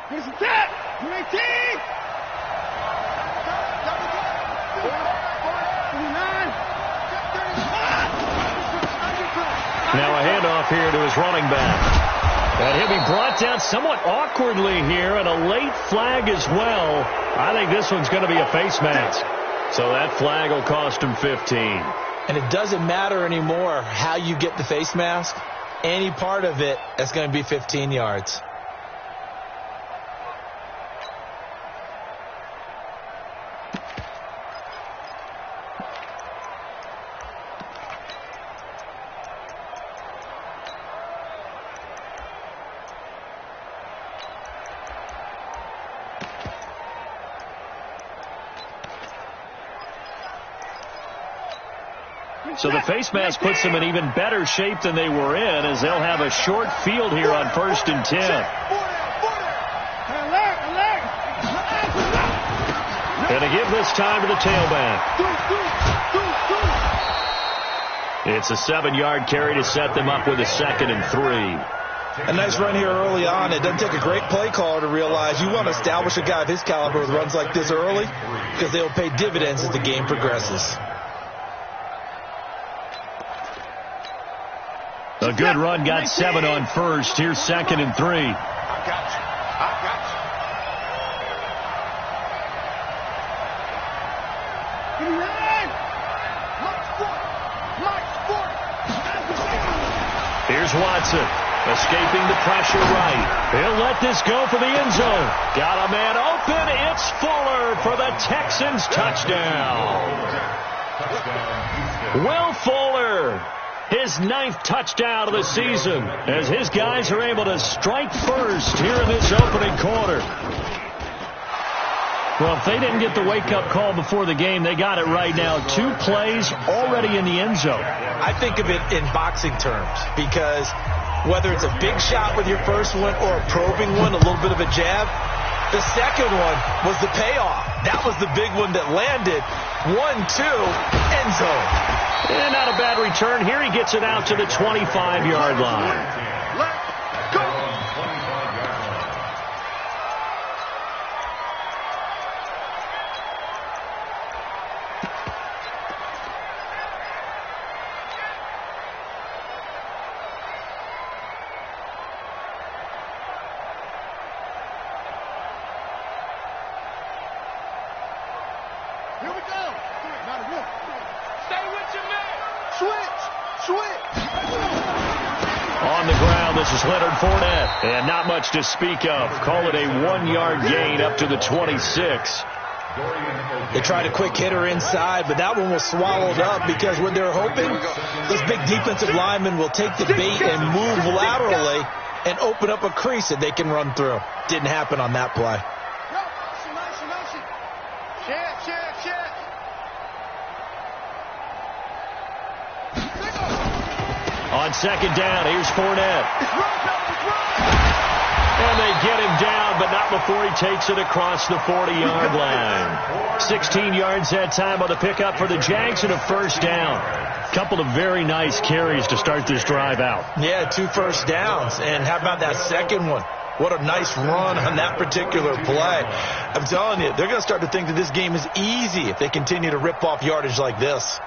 Here's the tap. 218. 29. Now a handoff here to his running back. And he'll be brought down somewhat awkwardly here, and a late flag as well. I think this one's going to be a face mask. So that flag will cost him 15. And it doesn't matter anymore how you get the face mask. Any part of it is going to be 15 yards. So the face mask puts them in even better shape than they were in, as they'll have a short field here on 1st and 10. And to give this time to the tailback. It's a 7-yard carry to set them up with a 2nd and 3. A nice run here early on. It doesn't take a great play caller to realize you want to establish a guy of his caliber with runs like this early, because they'll pay dividends as the game progresses. A good run, got 7 on 1st. Here's 2nd and 3. I got you. Here's Watson, escaping the pressure right. He'll let this go for the end zone. Got a man open. It's Fuller for the Texans touchdown. Will Fuller, his 9th touchdown of the season, as his guys are able to strike first here in this opening quarter. Well, if they didn't get the wake-up call before the game, they got it right now. 2 plays already in the end zone. I think of it in boxing terms, because whether it's a big shot with your first one or a probing one, a little bit of a jab, the second one was the payoff. That was the big one that landed. 1-2, end zone. And not a bad return. Here he gets it out to the 25-yard line. Let's go. Here we go. Not a rip. Stay with your man. Switch. On the ground, this is Leonard Fournette. And not much to speak of. Call it a 1-yard gain up to the 26. They tried a quick hitter inside, but that one was swallowed up, because what they're hoping, this big defensive lineman will take the bait and move laterally and open up a crease that they can run through. Didn't happen on that play. On 2nd down, here's Fournette. And they get him down, but not before he takes it across the 40-yard line. 16 yards that time on the pickup for the Jags and a 1st down. Couple of very nice carries to start this drive out. Yeah, 2 first downs. And how about that second one? What a nice run on that particular play. I'm telling you, they're going to start to think that this game is easy if they continue to rip off yardage like this.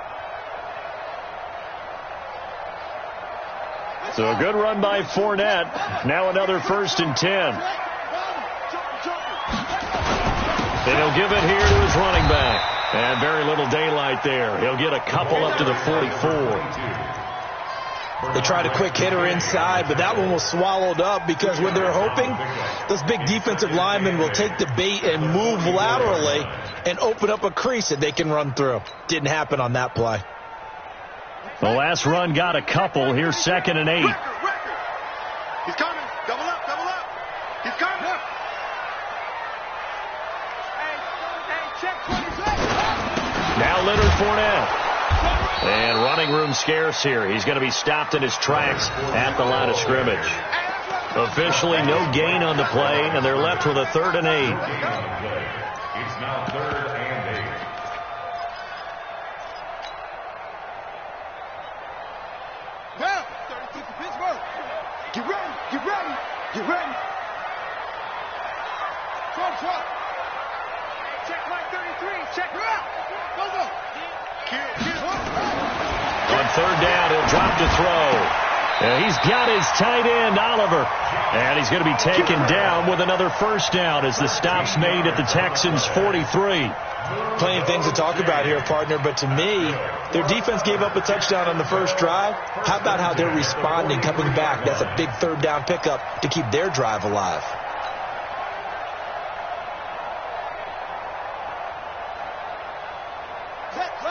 So a good run by Fournette. Now another 1st and 10. And he'll give it here to his running back. And very little daylight there. He'll get a couple up to the 44. They tried a quick hitter inside, but that one was swallowed up, because what they're hoping, this big defensive lineman will take the bait and move laterally and open up a crease that they can run through. Didn't happen on that play. The last run got a couple. Here's 2nd and 8. He's coming. Double up. He's coming. Now Leonard Fournette. And running room scarce here. He's going to be stopped in his tracks at the line of scrimmage. Officially no gain on the play, and they're left with a 3rd and 8. It's now 3rd and 8. Now, 32 to Pittsburgh. Get ready. Check like 33. Check her out. Go. On third down, he'll drop to throw. He's got his tight end, Oliver. And he's going to be taken down with another first down as the stop's made at the Texans' 43. Plenty of things to talk about here, partner, but to me, their defense gave up a touchdown on the first drive. How about how they're responding, coming back? That's a big third down pickup to keep their drive alive.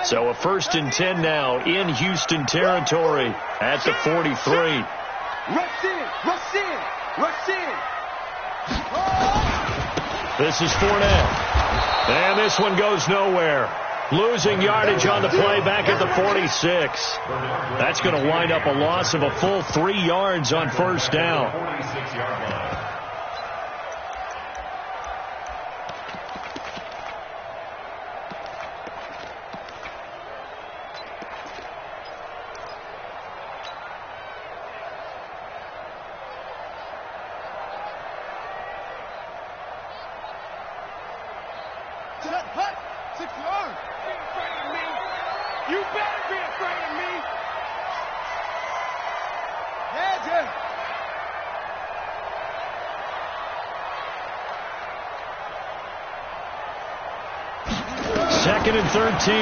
So a 1st and 10 now in Houston territory at the 43. Rush in. This is Fournette. And this one goes nowhere. Losing yardage on the play back at the 46. That's going to wind up a loss of a full 3 yards on first down. 46-yard line. You better be afraid of me. Second and 13.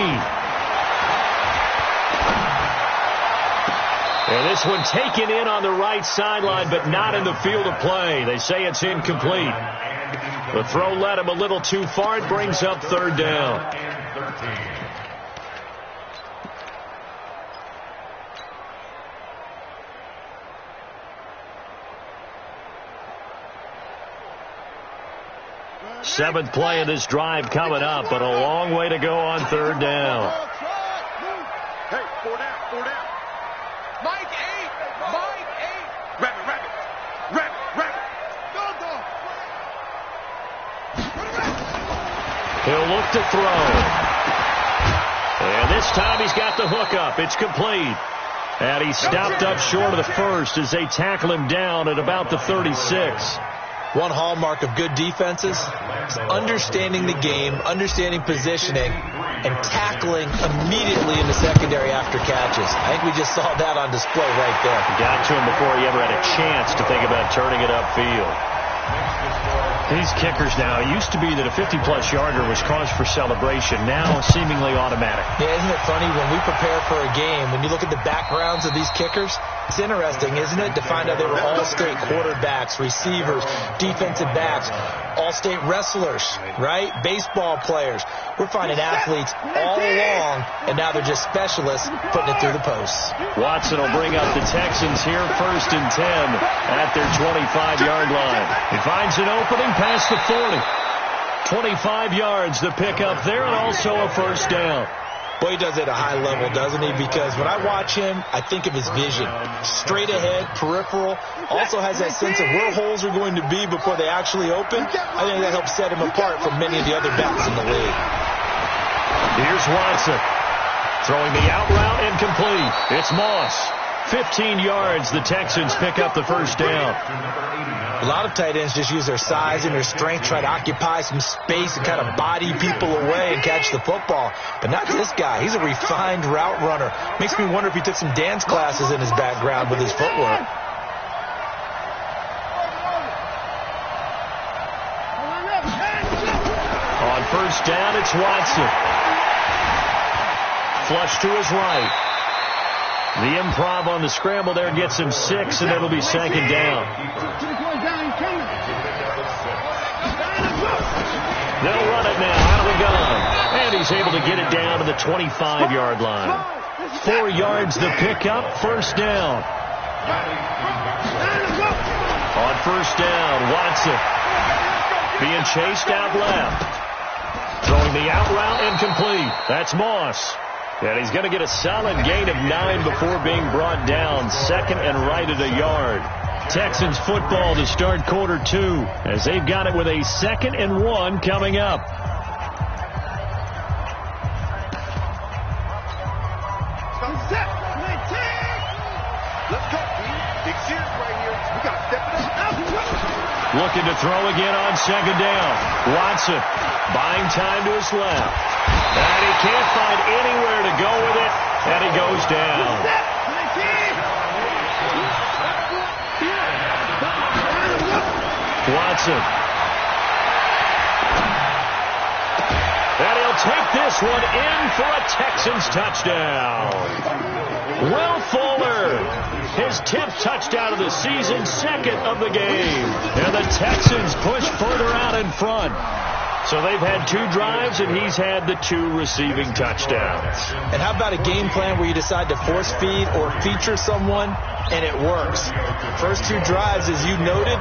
And this one taken in on the right sideline, but not in the field of play. They say it's incomplete. The throw led him a little too far. It brings up third down. Seventh play of this drive coming up, but a long way to go on third down. Hey, 4 down. Mike 8. Rabbit. Go. He'll look to throw. And this time he's got the hook up. It's complete. And he stopped up short of the first as they tackle him down at about the 36. One hallmark of good defenses is understanding the game, understanding positioning, and tackling immediately in the secondary after catches. I think we just saw that on display right there. Got to him before he ever had a chance to think about turning it upfield. These kickers now, it used to be that a 50-plus yarder was cause for celebration. Now, seemingly automatic. Yeah, isn't it funny when we prepare for a game, when you look at the backgrounds of these kickers, it's interesting, isn't it, to find out they were all-state quarterbacks, receivers, defensive backs, all-state wrestlers, right? Baseball players. We're finding athletes all along, and now they're just specialists putting it through the posts. Watson will bring up the Texans here, 1st and 10 at their 25-yard line. He finds an opening past the 40. 25 yards the pickup there, and also a first down. Well, he does it at a high level, doesn't he? Because when I watch him, I think of his vision. Straight ahead, peripheral. Also has that sense of where holes are going to be before they actually open. I think that helps set him apart from many of the other backs in the league. Here's Watson. Throwing the out route incomplete. It's Moss. 15 yards. The Texans pick up the first down. A lot of tight ends just use their size and their strength, try to occupy some space and kind of body people away and catch the football. But not this guy. He's a refined route runner. Makes me wonder if he took some dance classes in his background with his footwork. On first down, it's Watson. Flush to his right. The improv on the scramble there gets him 6, and it'll be second down. They'll run it now out of the gun. And he's able to get it down to the 25-yard line. 4 yards the pickup, first down. On first down, Watson being chased out left. Throwing the out route incomplete. That's Moss. And he's going to get a solid gain of 9 before being brought down. Second and right at a yard. Texans football to start quarter 2 as they've got it with a 2nd and 1 coming up. Looking to throw again on second down. Watson buying time to his left. And he can't find anywhere to go with it, and he goes down. Watson. And he'll take this one in for a Texans touchdown. Will Fuller, his 10th touchdown of the season, second of the game. And the Texans push further out in front. So they've had 2 drives, and he's had the 2 receiving touchdowns. And how about a game plan where you decide to force feed or feature someone, and it works? First 2 drives, as you noted,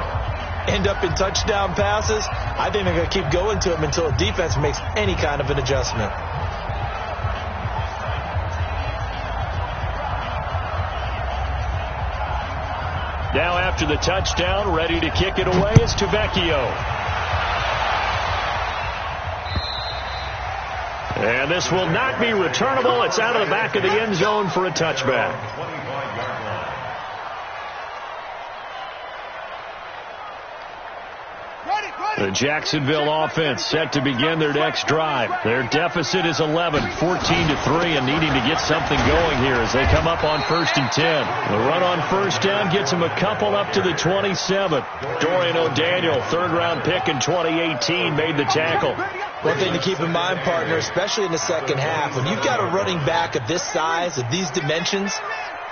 end up in touchdown passes. I think they're going to keep going to them until the defense makes any kind of an adjustment. Now after the touchdown, ready to kick it away is Tavecchio. And this will not be returnable. It's out of the back of the end zone for a touchback. The Jacksonville offense set to begin their next drive. Their deficit is 11, 14-3, and needing to get something going here as they come up on 1st and 10. The run on first down gets them a couple up to the 27. Dorian O'Daniel, 3rd-round pick in 2018, made the tackle. One thing to keep in mind, partner, especially in the second half, when you've got a running back of this size, of these dimensions,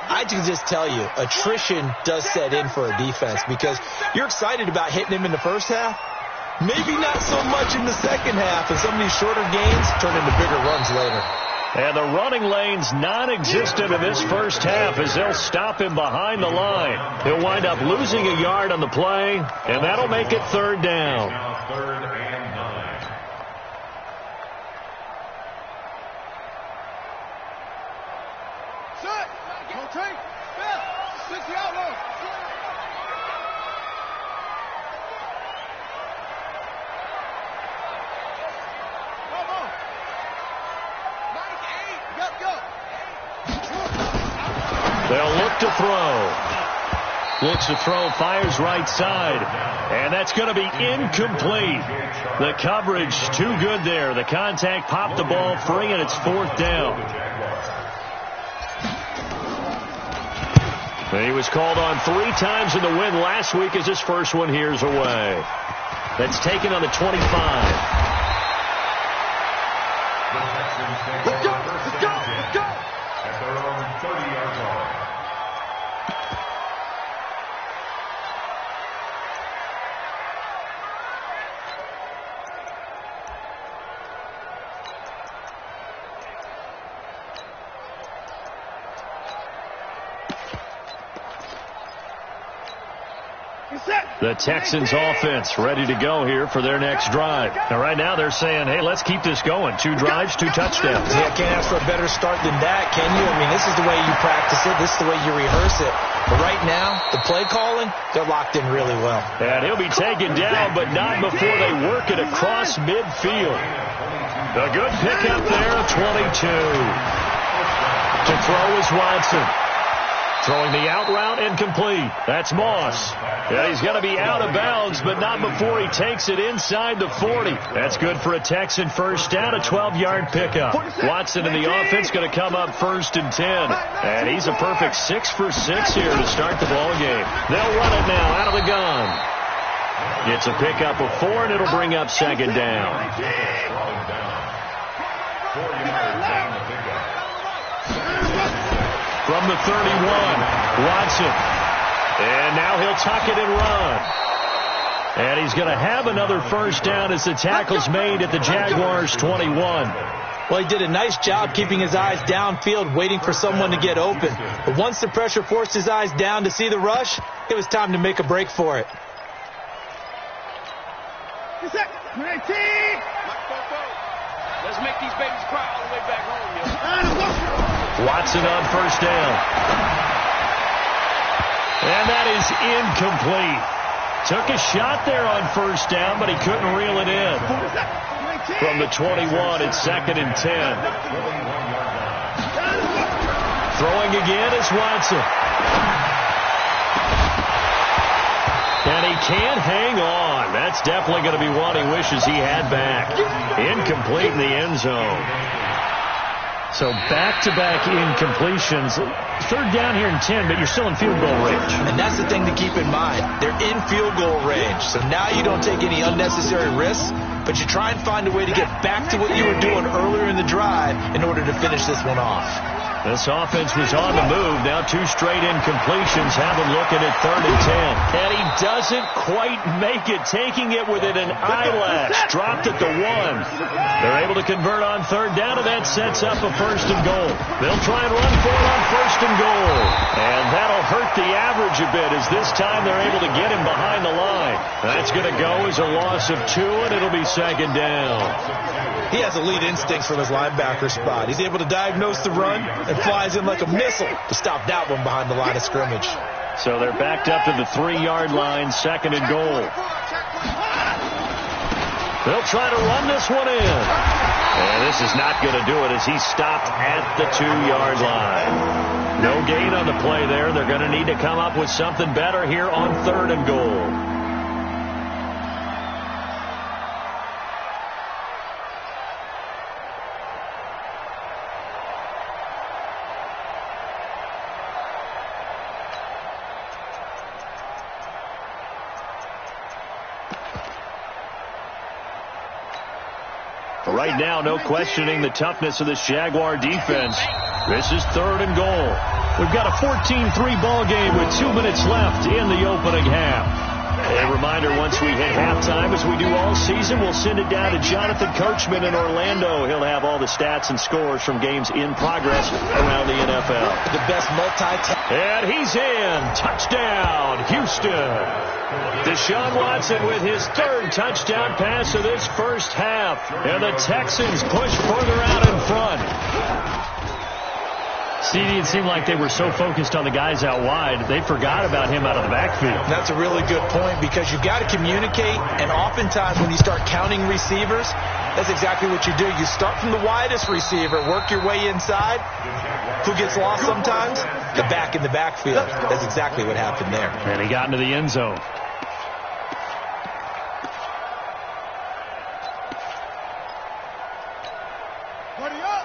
I can just tell you, attrition does set in for a defense because you're excited about hitting him in the first half. Maybe not so much in the second half, and some of these shorter gains turn into bigger runs later. And the running lane's non-existent in this first half as they'll stop him behind the line. He'll wind up losing a yard on the play, and that'll make it 3rd down. Now 3rd and 9. Set. Rotate. Back. 60 out low. They'll look to throw. Looks to throw, fires right side. And that's going to be incomplete. The coverage too good there. The contact popped the ball free, and it's 4th down. And he was called on 3 times in the win last week as his first one here's away. That's taken on the 25. Let's go. Let's go. Let's go. At their own 30-yard line. The Texans offense ready to go here for their next drive. Now right now they're saying, hey, let's keep this going. 2 drives, 2 touchdowns. Yeah, can't ask for a better start than that, can you? I mean, this is the way you practice it. This is the way you rehearse it. But right now, the play calling, they're locked in really well. And he'll be taken down, but not before they work it across midfield. A good pickup there, 22. To throw is Watson. Throwing the out route incomplete. That's Moss. Yeah, he's going to be out of bounds, but not before he takes it inside the 40. That's good for a Texan first down, a 12-yard pickup. Watson in the offense going to come up 1st and 10. And he's a perfect 6 for 6 here to start the ball game. They'll run it now out of the gun. It's a pickup of 4, and it'll bring up 2nd down. 4 yards down the pickup. From the 31, Watson. And now he'll tuck it and run. And he's going to have another first down as the tackle's made at the Jaguars' 21. Well, he did a nice job keeping his eyes downfield, waiting for someone to get open. But once the pressure forced his eyes down to see the rush, it was time to make a break for it. Let's make these babies cry all the way back home, yo. Watson on first down. And that is incomplete. Took a shot there on first down, but he couldn't reel it in. From the 21, it's 2nd and 10. Throwing again is Watson. And he can't hang on. That's definitely going to be one he wishes he had back. Incomplete in the end zone. So back-to-back incompletions. Third down here in 10, but you're still in field goal range. And that's the thing to keep in mind. They're in field goal range. So now you don't take any unnecessary risks, but you try and find a way to get back to what you were doing earlier in the drive in order to finish this one off. This offense was on the move. Now 2 straight incompletions have him looking at 3rd and 10. And he doesn't quite make it, taking it within an eyelash. Dropped at the 1. They're able to convert on 3rd down, and that sets up a 1st and goal. They'll try and run for it on 1st and goal. And that'll hurt the average a bit, as this time they're able to get him behind the line. That's going to go as a loss of 2, and it'll be 2nd down. He has elite instincts from his linebacker spot. He's able to diagnose the run and flies in like a missile to stop that one behind the line of scrimmage. So they're backed up to the 3-yard line, 2nd and goal. They'll try to run this one in. And this is not going to do it, as he's stopped at the 2-yard line. No gain on the play there. They're going to need to come up with something better here on 3rd and goal. Right now, no questioning the toughness of this Jaguar defense. This is 3rd and goal. We've got a 14-3 ball game with 2 minutes left in the opening half. A reminder, once we hit halftime, as we do all season, we'll send it down to Jonathan Coachman in Orlando. He'll have all the stats and scores from games in progress around the NFL. The best And he's in. Touchdown, Houston. Deshaun Watson with his 3rd touchdown pass of this first half. And the Texans push further out in front. CD, it seemed like they were so focused on the guys out wide, they forgot about him out of the backfield. That's a really good point, because you've got to communicate, and oftentimes when you start counting receivers, that's exactly what you do. You start from the widest receiver, work your way inside. Who gets lost sometimes? The back in the backfield. That's exactly what happened there. And he got into the end zone.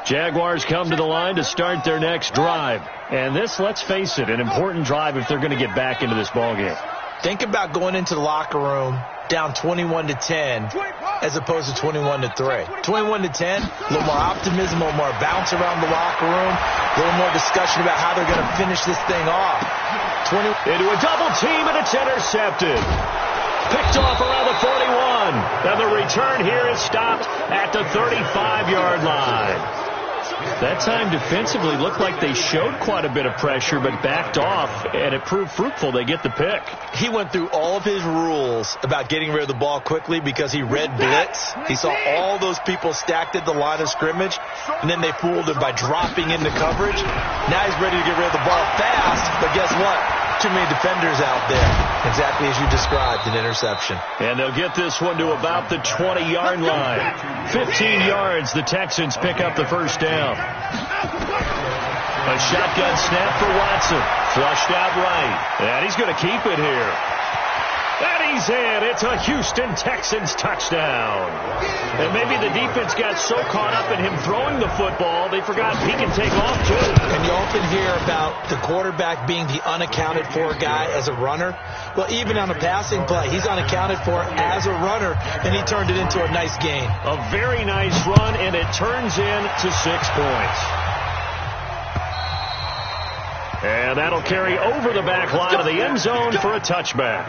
Jaguars come to the line to start their next drive. And this, let's face it, an important drive if they're going to get back into this ballgame. Think about going into the locker room down 21-10 as opposed to 21-3. 21-10, a little more optimism, a little more bounce around the locker room, a little more discussion about how they're going to finish this thing off. Into a double team, and it's intercepted. Picked off around the 41. And the return here is stopped at the 35-yard line. That time defensively looked like they showed quite a bit of pressure, but backed off, and it proved fruitful. They get the pick. He went through all of his rules about getting rid of the ball quickly because he read blitz. He saw all those people stacked at the line of scrimmage, and then they fooled him by dropping into coverage. Now he's ready to get rid of the ball fast, but guess what? Too many defenders out there. Exactly as you described, an interception. And they'll get this one to about the 20-yard line. 15 yards, the Texans pick up the first down. A shotgun snap for Watson. Flushed out right. And he's going to keep it here. And he's in. It's a Houston Texans touchdown. And maybe the defense got so caught up in him throwing the football, they forgot he can take off, too. And you often hear about the quarterback being the unaccounted for guy as a runner. Well, even on a passing play, he's unaccounted for as a runner, and he turned it into a nice gain. A very nice run, and it turns into 6 points. And that'll carry over the back line of the end zone for a touchback.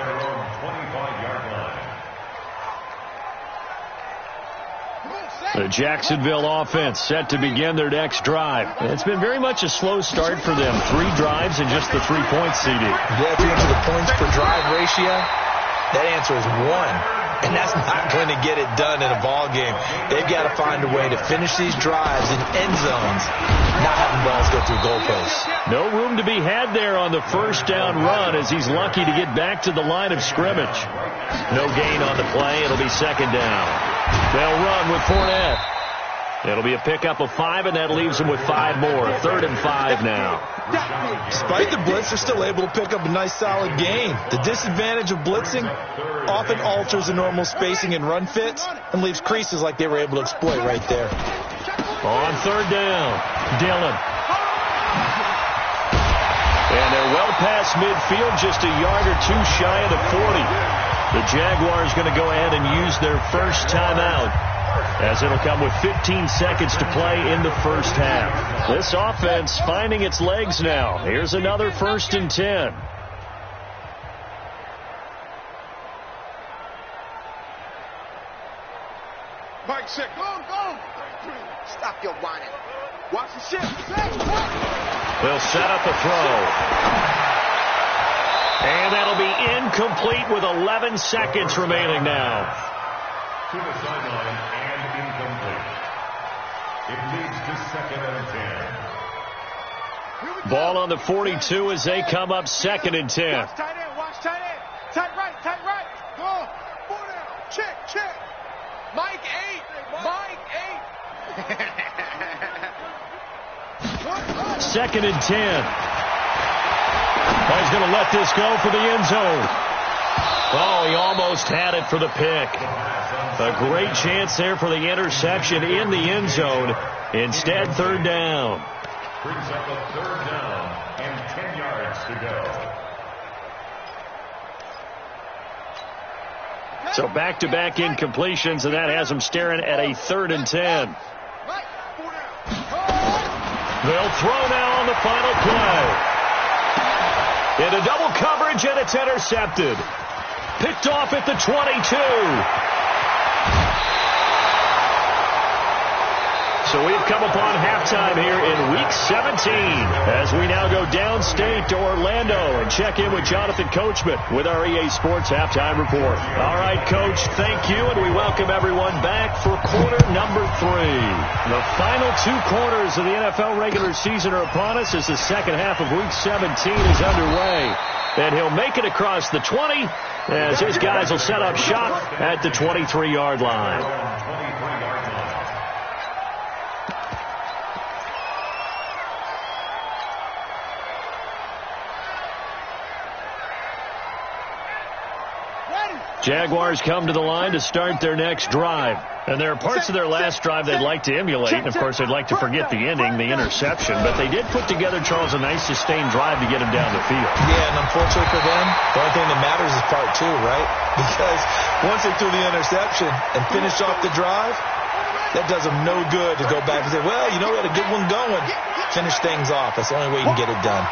The Jacksonville offense set to begin their next drive. It's been very much a slow start for them. 3 drives and just the 3 points, CD. Yeah, if you into the points per drive ratio, that answer is 1. And that's not going to get it done in a ball game. They've got to find a way to finish these drives in end zones, not having balls go through goalposts. No room to be had there on the first down run, as he's lucky to get back to the line of scrimmage. No gain on the play. It'll be second down. They'll run with Fournette. It'll be a pickup of 5, and that leaves them with 5 more. 3rd and 5 now. Despite the blitz, they're still able to pick up a nice solid gain. The disadvantage of blitzing often alters the normal spacing and run fits and leaves creases like they were able to exploit right there. On 3rd down, Dillon. And they're well past midfield, just a yard or two shy of the 40. The Jaguars going to go ahead and use their first timeout, as it'll come with 15 seconds to play in the first half. This offense finding its legs now. Here's another 1st and 10. Mike, sick. Go. Stop your whining. Watch the shit. They'll set up a throw. And that'll be incomplete with 11 seconds remaining now. To the sideline and incomplete. It leads to 2nd and 10. Ball on the 42 as they come up 2nd and 10. Watch tight end. Tight right. Go. 4 down. Check. Mike 8. 2nd and 10. He's going to let this go for the end zone. Oh, he almost had it for the pick. A great chance there for the interception in the end zone. Instead, 3rd down. Brings up a 3rd down and 10 yards to go. So back-to-back incompletions, and that has them staring at a 3rd and 10. They'll throw now on the final play. Into double coverage, and it's intercepted. Picked off at the 22. So we've come upon halftime here in Week 17 as we now go downstate to Orlando and check in with Jonathan Coachman with our EA Sports Halftime Report. All right, Coach, thank you, and we welcome everyone back for quarter number 3. The final 2 quarters of the NFL regular season are upon us as the second half of Week 17 is underway. And he'll make it across the 20 as his guys will set up shop at the 23-yard line. Jaguars come to the line to start their next drive. And there are parts of their last drive they'd like to emulate. And, of course, they'd like to forget the ending, the interception. But they did put together, Charles, a nice sustained drive to get him down the field. Yeah, and unfortunately for them, the only thing that matters is part 2, right? Because once they threw the interception and finished off the drive, that does them no good to go back and say, well, you know, we had a good one going. Finish things off. That's the only way you can get it done.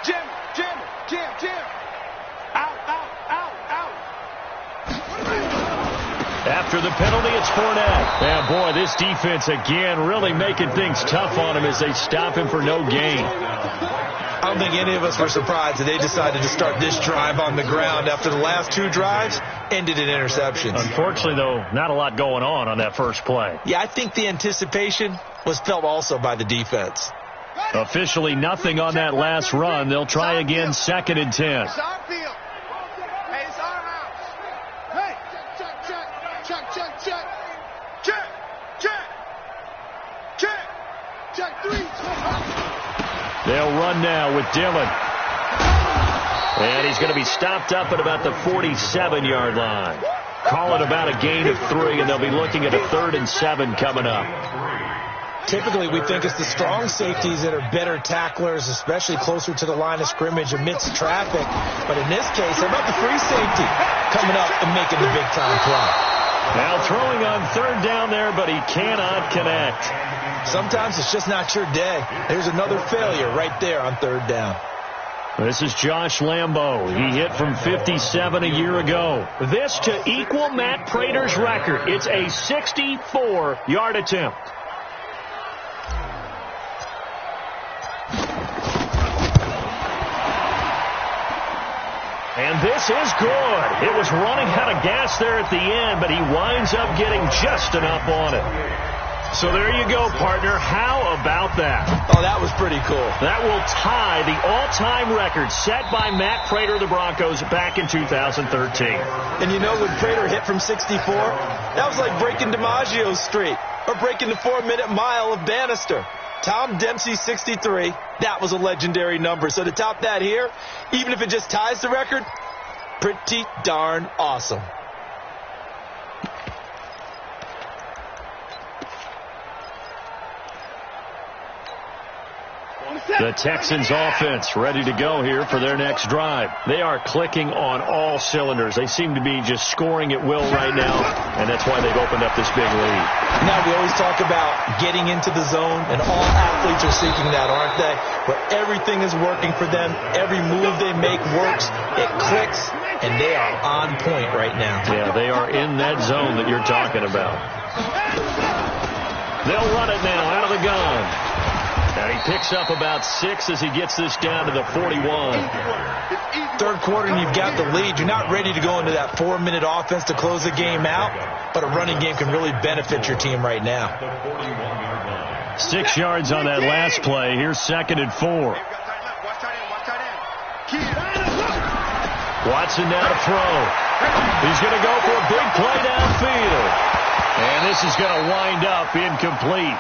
Jam. Out. After the penalty, it's Fournette. And, boy, this defense, again, really making things tough on him as they stop him for no gain. I don't think any of us were surprised that they decided to start this drive on the ground after the last 2 drives ended in interceptions. Unfortunately, though, not a lot going on that first play. Yeah, I think the anticipation was felt also by the defense. Officially nothing on that last run. They'll try again, 2nd and 10. It's our field. Hey, it's our house. Hey, check. 3. They'll run now with Dillon. And he's going to be stopped up at about the 47-yard line. Call it about a gain of 3, and they'll be looking at a 3rd and 7 coming up. Typically, we think it's the strong safeties that are better tacklers, especially closer to the line of scrimmage amidst traffic. But in this case, how about the free safety coming up and making the big-time play? Now throwing on 3rd down there, but he cannot connect. Sometimes it's just not your day. There's another failure right there on 3rd down. This is Josh Lambo. He hit from 57 a year ago. This to equal Matt Prater's record. It's a 64-yard attempt. And this is good. It was running out of gas there at the end, but he winds up getting just enough on it. So there you go, partner. How about that? Oh, that was pretty cool. That will tie the all-time record set by Matt Prater of the Broncos back in 2013. And you know, when Prater hit from 64, that was like breaking DiMaggio's streak or breaking the 4-minute mile of Bannister. Tom Dempsey, 63. That was a legendary number. So to top that here, even if it just ties the record, pretty darn awesome. The Texans offense ready to go here for their next drive. They are clicking on all cylinders. They seem to be just scoring at will right now, and that's why they've opened up this big lead. Now, we always talk about getting into the zone, and all athletes are seeking that, aren't they? Where everything is working for them. Every move they make works. It clicks, and they are on point right now. Yeah, they are in that zone that you're talking about. They'll run it now out of the gun. And he picks up about 6 as he gets this down to the 41. Third quarter and you've got the lead. You're not ready to go into that 4-minute offense to close the game out, but a running game can really benefit your team right now. 6 yards on that last play. Here's 2nd and 4. Watson now to throw. He's going to go for a big play downfield. And this is going to wind up incomplete.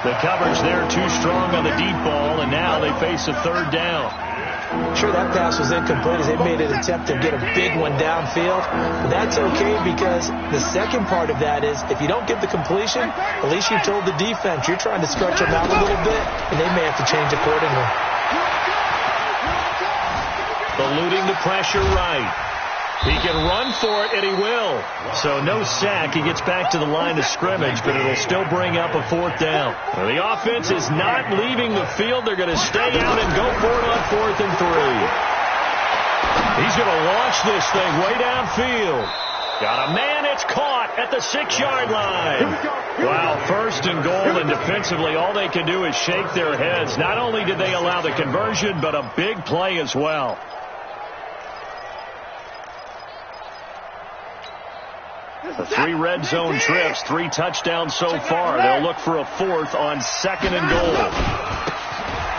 The coverage there too strong on the deep ball, and now they face a 3rd down. Sure, that pass was incomplete as they made an attempt to get a big one downfield. But that's okay because the second part of that is if you don't get the completion, at least you told the defense you're trying to stretch them out a little bit, and they may have to change accordingly. Eluding the pressure right. He can run for it, and he will. So no sack. He gets back to the line of scrimmage, but it'll still bring up a 4th down. Well, the offense is not leaving the field. They're going to stay out and go for it on 4th and 3. He's going to launch this thing way downfield. Got a man. It's caught at the 6-yard line. Wow, 1st and goal, and defensively all they can do is shake their heads. Not only did they allow the conversion, but a big play as well. The 3 red zone trips, 3 touchdowns so far. They'll look for a 4th on 2nd and goal.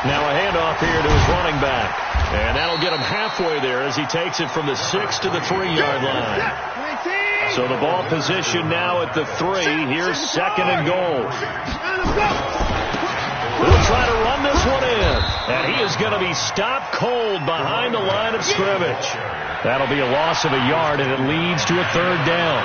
Now a handoff here to his running back. And that'll get him halfway there as he takes it from the 6 to the 3-yard line. So the ball position now at the 3. Here's 2nd and goal. He'll try to run this one in. And he is going to be stopped cold behind the line of scrimmage. That'll be a loss of a yard, and it leads to a 3rd down.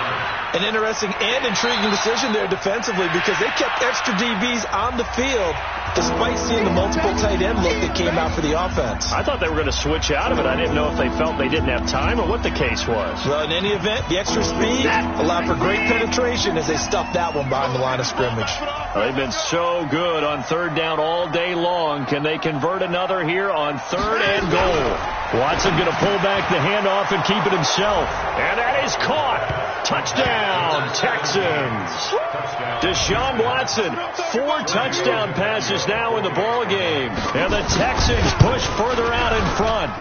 An interesting and intriguing decision there defensively because they kept extra DBs on the field despite seeing the multiple tight end look that came out for the offense. I thought they were going to switch out of it. I didn't know if they felt they didn't have time or what the case was. Well, in any event, the extra speed allowed for great penetration as they stuffed that one behind the line of scrimmage. Well, they've been so good on 3rd down all day long. Can they convert another here on 3rd and goal? Watson going to pull back the handoff and keep it himself. And that is caught. Touchdown, Texans. Deshaun Watson, 4 touchdown passes now in the ball game. And the Texans push further out in front.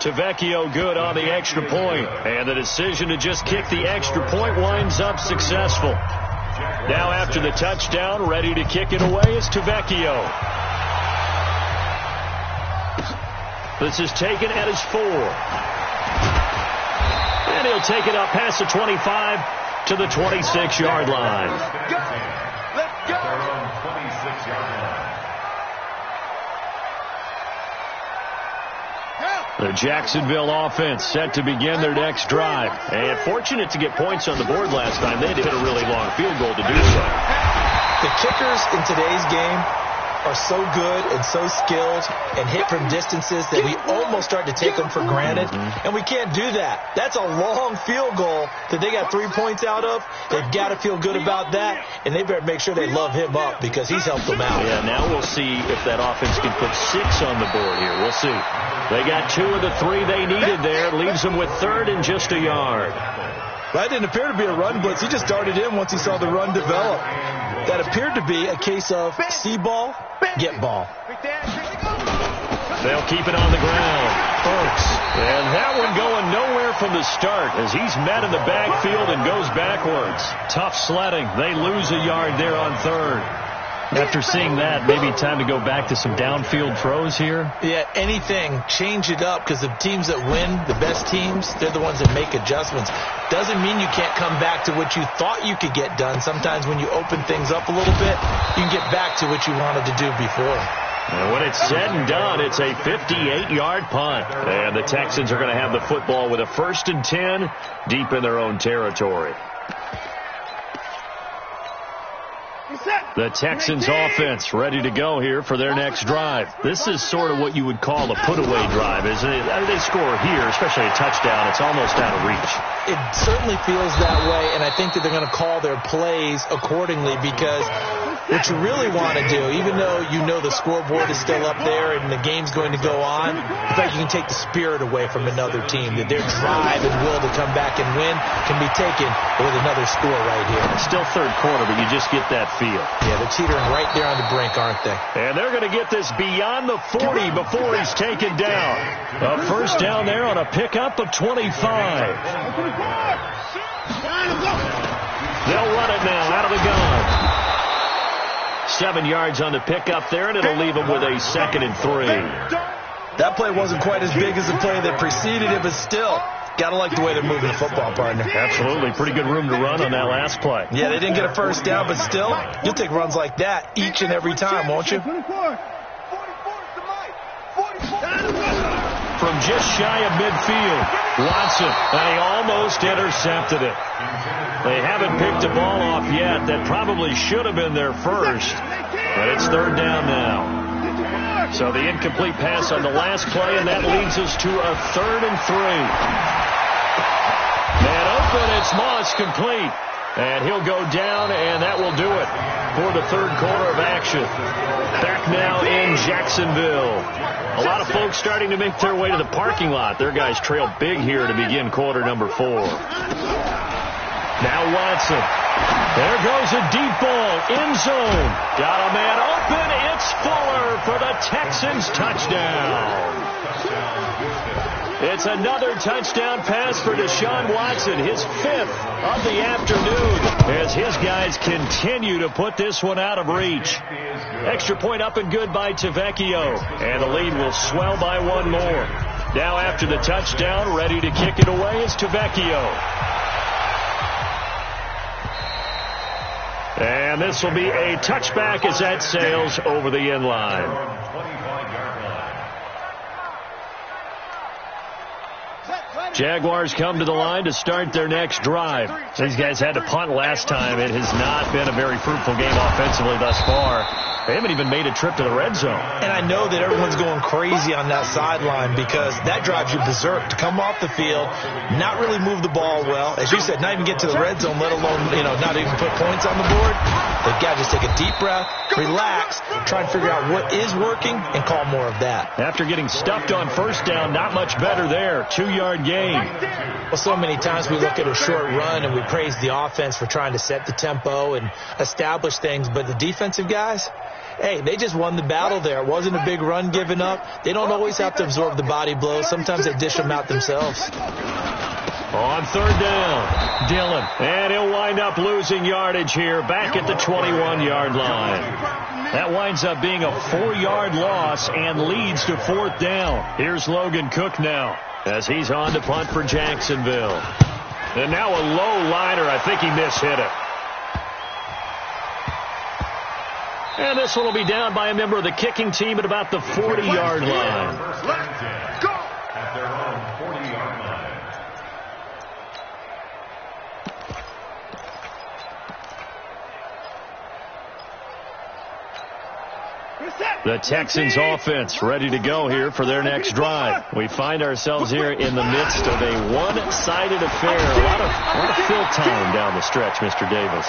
Tavecchio good on the extra point. And the decision to just kick the extra point winds up successful. Now after the touchdown, ready to kick it away is Tavecchio. This is taken at his 4. And he'll take it up past the 25 to the 26-yard line. Let's go. 26-yard line. The Jacksonville offense set to begin their next drive. And fortunate to get points on the board last time. They had to hit a really long field goal to do so. The kickers in today's game are so good and so skilled and hit from distances that we almost start to take them for granted. And we can't do that. That's a long field goal that they got 3 points out of. They've got to feel good about that, and they better make sure they love him up because he's helped them out. Yeah, now we'll see if that offense can put 6 on the board here. We'll see. They got 2 of the 3 they needed there. Leaves them with 3rd and just a yard. That didn't appear to be a run blitz. He just darted in once he saw the run develop. That appeared to be a case of see ball, get ball. They'll keep it on the ground. Burks. And that one going nowhere from the start as he's met in the backfield and goes backwards. Tough sledding. They lose a yard there on third. After seeing that, maybe time to go back to some downfield throws here? Yeah, anything. Change it up because the teams that win, the best teams, they're the ones that make adjustments. Doesn't mean you can't come back to what you thought you could get done. Sometimes when you open things up a little bit, you can get back to what you wanted to do before. And when it's said and done, it's a 58-yard punt. And the Texans are going to have the football with a 1st and 10 deep in their own territory. The Texans offense ready to go here for their next drive. This is sort of what you would call a put-away drive, isn't it? They score here, especially a touchdown. It's almost out of reach. It certainly feels that way, and I think that they're going to call their plays accordingly because what you really want to do, even though you know the scoreboard is still up there and the game's going to go on, in fact, you can take the spirit away from another team, that their drive and will to come back and win can be taken with another score right here. It's still third quarter, but you just get that feel. Yeah, they're teetering right there on the brink, aren't they? And they're going to get this beyond the 40 before he's taken down. A first down there on a pickup of 25. They'll run it now out of the gun. 7 yards on the pickup there, and it'll leave them with a 2nd and 3. That play wasn't quite as big as the play that preceded it, but still, got to like the way they're moving the football, partner. Absolutely. Pretty good room to run on that last play. Yeah, they didn't get a first down, but still, you'll take runs like that each and every time, won't you? From just shy of midfield, Watson, and he almost intercepted it. They haven't picked a ball off yet. That probably should have been their first, but it's 3rd down now. So the incomplete pass on the last play, and that leads us to a 3rd and 3. Man open, it's Moss complete. And he'll go down, and that will do it for the 3rd quarter of action. Back now in Jacksonville. A lot of folks starting to make their way to the parking lot. Their guys trail big here to begin quarter number 4. Now Watson. There goes a deep ball. End zone. Got a man open. It's Fuller for the Texans touchdown. It's another touchdown pass for Deshaun Watson, his 5th of the afternoon, as his guys continue to put this one out of reach. Extra point up and good by Tavecchio, and the lead will swell by 1 more. Now after the touchdown, ready to kick it away is Tavecchio. And this will be a touchback as that sails over the end line. Jaguars come to the line to start their next drive. These guys had to punt last time. It has not been a very fruitful game offensively thus far. They haven't even made a trip to the red zone. And I know that everyone's going crazy on that sideline because that drives you berserk to come off the field, not really move the ball well. As you said, not even get to the red zone, let alone, not even put points on the board. They've got to just take a deep breath, relax, try and figure out what is working, and call more of that. After getting stuffed on first down, not much better there. 2-yard gain. Well, so many times we look at a short run and we praise the offense for trying to set the tempo and establish things, but the defensive guys, hey, they just won the battle there. It wasn't a big run given up. They don't always have to absorb the body blows. Sometimes they dish them out themselves. On 3rd down, Dillon. And he'll wind up losing yardage here back at the 21-yard line. That winds up being a 4-yard loss and leads to 4th down. Here's Logan Cook now as he's on to punt for Jacksonville. And now a low liner. I think he mishit it. And this one will be down by a member of the kicking team at about the 40-yard line. Let's go! At their own 40-yard line. The Texans offense ready to go here for their next drive. We find ourselves here in the midst of a one-sided affair. A lot of fill time down the stretch, Mr. Davis.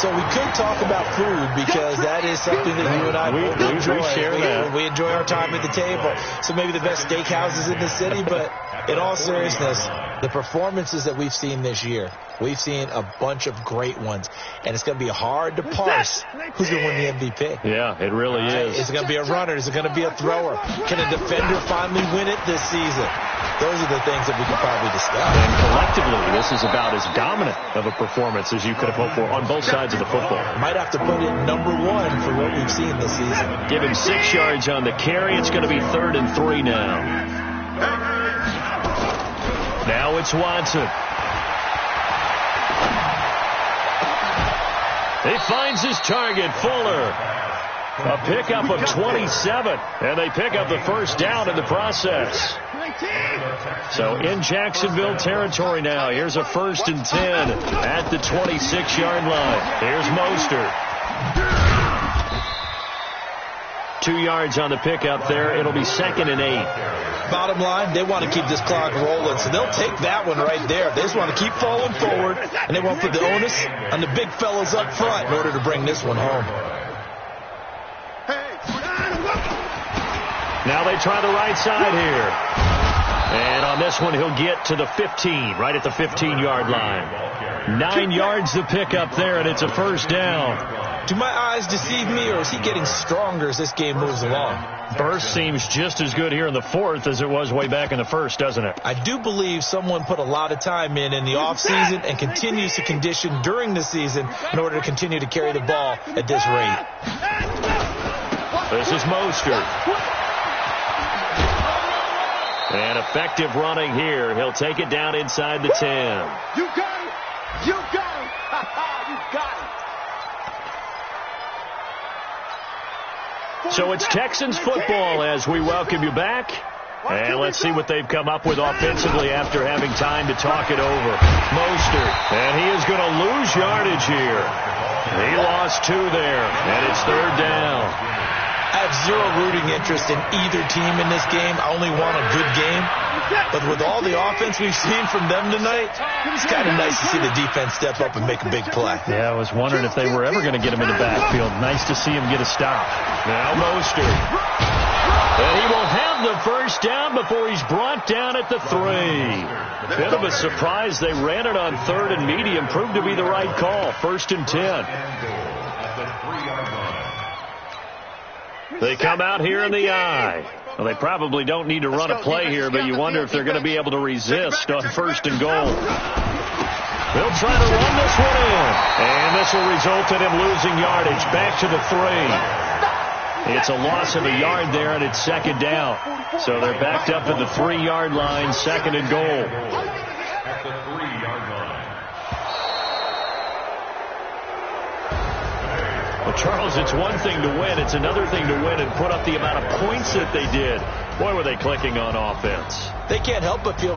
So we could talk about food because that is something that you and I enjoy. We share that. We enjoy our time at the table. So maybe the best steakhouses in the city, but in all seriousness, The performances that we've seen this year, we've seen a bunch of great ones, and it's going to be hard to parse who's going to win the MVP. Yeah, it really is. Is it going to be a runner? Is it going to be a thrower? Can a defender finally win it this season? Those are the things that we can probably discuss. And collectively, this is about as dominant of a performance as you could have hoped for on both sides of the football. Might have to put it number one for what we've seen this season. Give him 6 yards on the carry. It's going to be 3rd and 3 now. Now it's Watson. He finds his target, Fuller. A pickup of 27, and they pick up the first down in the process. So in Jacksonville territory now. Here's a 1st and 10 at the 26-yard line. Here's Mostert. 2 yards on the pickup there. It'll be 2nd and 8. Bottom line, they want to keep this clock rolling, so they'll take that one right there. They just want to keep falling forward, and they won't put the onus on the big fellas up front in order to bring this one home. Now they try the right side here. And on this one, he'll get to the 15, right at the 15-yard line. 9 yards to pick up there, and it's a 1st down. Do my eyes deceive me, or is he getting stronger as this game moves along? Burst seems just as good here in the 4th as it was way back in the 1st, doesn't it? I do believe someone put a lot of time in the offseason and continues to condition during the season in order to continue to carry the ball at this rate. This is Mostert. And effective running here. He'll take it down inside the 10. You got it. You got it. You got it. So it's Texans football as we welcome you back. And let's see what they've come up with offensively after having time to talk it over. Mostert. And he is going to lose yardage here. He lost 2 there. And it's 3rd down. I have zero rooting interest in either team in this game. I only want a good game. But with all the offense we've seen from them tonight, it's kind of nice to see the defense step up and make a big play. Yeah, I was wondering if they were ever going to get him in the backfield. Nice to see him get a stop. Now Mostert. And he will have the 1st down before he's brought down at the 3. Bit of a surprise. They ran it on 3rd and medium. Proved to be the right call. 1st and 10. They come out here in the I. Well, they probably don't need to run a play here, but you wonder if they're going to be able to resist on 1st and goal. They'll try to run this one in. And this will result in him losing yardage. Back to the 3. It's a loss of a yard there, and it's 2nd down. So they're backed up at the 3-yard line, 2nd and goal. Well, Charles, it's one thing to win. It's another thing to win and put up the amount of points that they did. Boy, were they clicking on offense. They can't help but feel